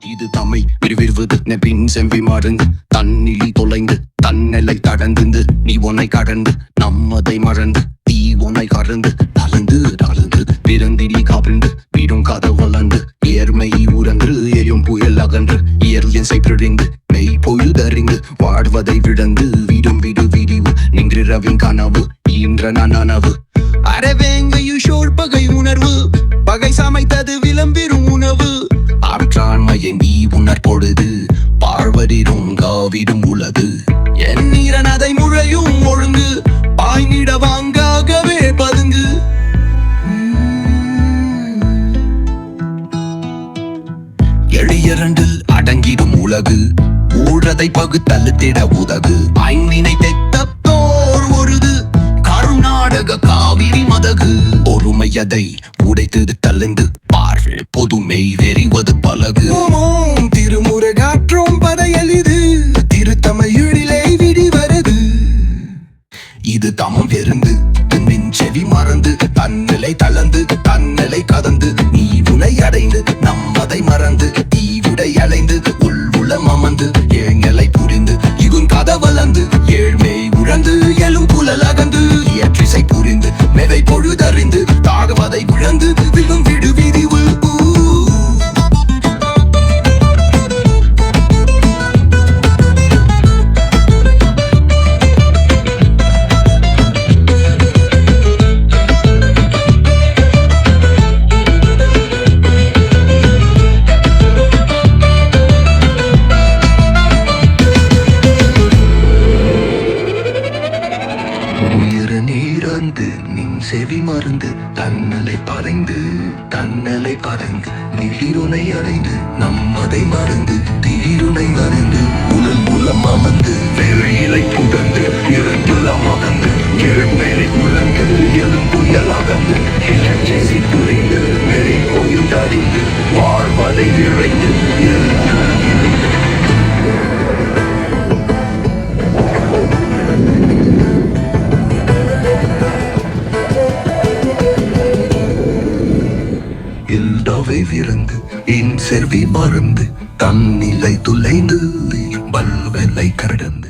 இது தம்மை விரிவிருவது நெபின் செம்பி மறந்து தன்னிலி தொலைந்து தன்னலை கடந்து நீ உன்னை கடந்து நம்மதை மறந்து தீ உன்னை கறந்து கலந்து கலந்து பிறந்திலி காப்பிருந்து வீடும் கதை வளர்ந்து ஏர்மை உறந்து எயும் புயல் அகன்று இயற்கையின் செய்பிழிந்து மெய் பொழுதறிந்து வாழ்வதை விடந்து வீடும் வீடு விரிவு நின்றிரவின் கனவு ஈன்ற நனவு அறவேங்கையு ஷோர் பகை உணர்வு பகை சமைத்தது விளம்பிரும் உணவு ஆற்றாண்மையை நீ உணர் பொழுது பார்வரிரும் காவிடும் உலகு என் நீரன் அதை முழையும் ஒழுங்கு பாய்நிட வாங்காகவே பதுங்கு எளியரண்டில் அடங்கிடும் உலகு ஊழதை பகுத்தழுத்திட உதகு ஐந்தினை தெத்தோர் ஒருது கருநாடக காவிரி மதகு ஒருமையதை உடைத்து தள்ளிந்து பார்வை பொதுமை வெறிவது பலகு திருமுருகாற்றும் பதையலிது திருத்தமையிலே விடி வருது இது தமம் பெருந்து நின் செவி மறந்து தன்னிலை தளர்ந்து தன்னிலை கதந்து நீ உனை அடைந்து நம்மதை மறந்து தீவுடை அலைந்து உள்வுளம் அமர்ந்து ஏங்களை புரிந்து இகும் கதை வளர்ந்து ஏழ்மை உழந்து எழும் புலல் அகந்து இயற்றிசை புரிந்து மெவை பொழுதறிந்து தாகுவதை விழந்து விழும் விடு விரிவு நின் செவி மருந்து தன்னலை பறைந்து தன்னலை பறந்து நீருனை அடைந்து நம்மதை மறந்து தீருனை மறந்து உடல் புலம் அமர்ந்து வேலையிலை புகழ்ந்து இருந்துலம் அகந்து ஏழ்மேலை புலந்து எழும் புயல் அகந்து இளஞ்செசி புரிந்து மெறி கோயில் அறிந்து வாழ்வதை விரைந்து இல்டாவை விருந்து இன் செல்வி மறந்து தன்னிலை துளைந்து பல்வெல்லை கடந்து